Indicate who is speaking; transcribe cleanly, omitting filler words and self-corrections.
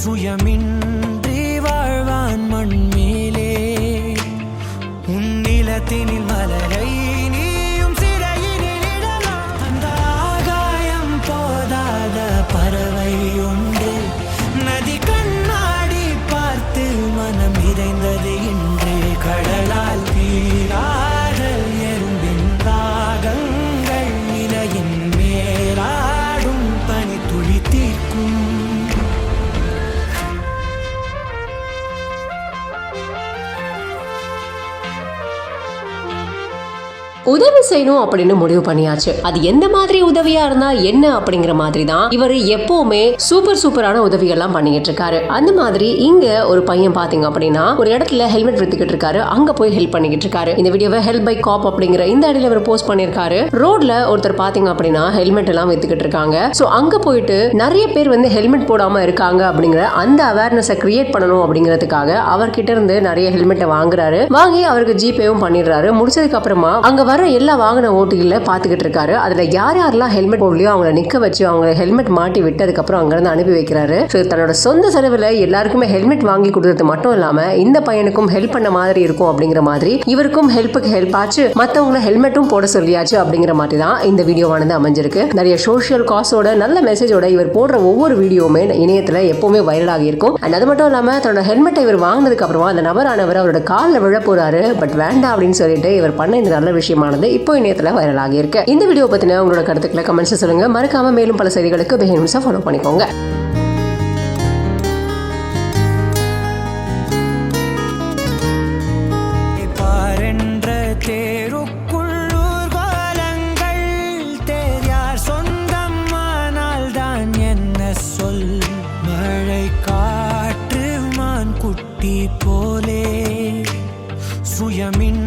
Speaker 1: சுயமின்றி வாழ்வான் மண் மேலே உன் நிலத்தினில் மலரை நீயும் சிறையினில் இடலாம். அந்த ஆகாயம் போதாத பறவை உண்டு. நதி கண்ணாடி பார்த்து மனம் இறைந்தது இன்று. கடலால் தீராத எறும்பின் ராகங்கள் நிலையின் மேலாடும் பனி துளி தீர்க்கும்.
Speaker 2: உதவி செய்யணும் அப்படின்னு முடிவு பண்ணியாச்சு. அது எந்த மாதிரி உதவியா இருந்தா என்ன அப்படிங்கிற மாதிரி தான் இவர் எப்பவுமே சூப்பரான உதவிகள்லாம் பண்ணிட்டு இருக்காரு. அந்த மாதிரி இங்க ஒரு பையன் பாத்தீங்க அப்படின்னா ஒரு இடத்துல ஹெல்மெட் வித்துக்கிட்டு இருக்காரு. அங்க போய் ஹெல்ப் பண்ணிக்கிட்டு இருக்காரு. இந்த வீடியோவை ஹெல்ப் பை காப் அப்படிங்கிற இந்த அடியில அவர் போஸ்ட் பண்ணிருக்காரு. ரோட்ல ஒருத்தர் பாத்தீங்க அப்படின்னா ஹெல்மெட் எல்லாம் வித்துக்கிட்டு இருக்காங்க. சோ அங்க போயிட்டு நிறைய பேர் வந்து ஹெல்மெட் போடாம இருக்காங்க அப்படிங்கிற அந்த அவேர்னஸை கிரியேட் பண்ணணும் அப்படிங்கிறதுக்காக அவர்கிட்ட இருந்து நிறைய ஹெல்மெட்டை வாங்குறாரு. வாங்கி அவருக்கு ஜிபேவும் பண்ணிடுறாரு. முடிச்சதுக்கு அப்புறமா அங்க வர எல்லா வாகன ஓட்டிகளை பாத்துக்கிட்டு இருக்காரு. அதுல யாரெல்லாம் ஹெல்மெட் போடலையோ அவங்களை நிக்க வச்சு அவங்க ஹெல்மெட் மாட்டி விட்டதுக்கு அப்புறம் அங்க இருந்து அனுப்பி வைக்கிறாரு. தன்னோட சொந்த செலவுல எல்லாருக்குமே ஹெல்மெட் வாங்கி கொடுத்தது மட்டும் இல்லாம இந்த பையனுக்கும் ஹெல்ப் பண்ண மாதிரி இருக்கும் அப்படிங்கிற மாதிரி இவருக்கும் ஹெல்ப்புக்கு ஹெல்ப் ஆச்சு. மத்தவங்களை ஹெல்மெட்டும் போட சொல்லியாச்சு அப்படிங்கிற மாதிரி தான் இந்த வீடியோவானது அமைஞ்சிருக்கு. நிறைய சோஷியல் காஸோட நல்ல மெசேஜோட இவர் போடுற ஒவ்வொரு வீடியோவுமே இணையத்துல எப்பவுமே வைரல் ஆகி இருக்கும். அது மட்டும் இல்லாம தன்னோட ஹெல்மெட்டை இவர் வாங்கினதுக்கு அப்புறமா அந்த நபரானவர் அவரோட காலில் விழ போறாரு. பட் வேண்டாம் அப்படின்னு சொல்லிட்டு இவர் பண்ண இந்த நல்ல விஷயமானது இப்போ இணையத்துல வைரல் ஆகி இருக்கு. இந்த வீடியோ பத்தின உங்களோட கருத்துக்களை கமெண்ட்ஸ் சொல்லுங்க. மறக்காம மேலும் பல செய்திகளுக்கு பிஹைண்ட் நியூஸை ஃபாலோ பண்ணிக்கோங்க.
Speaker 1: போலே சுயமின்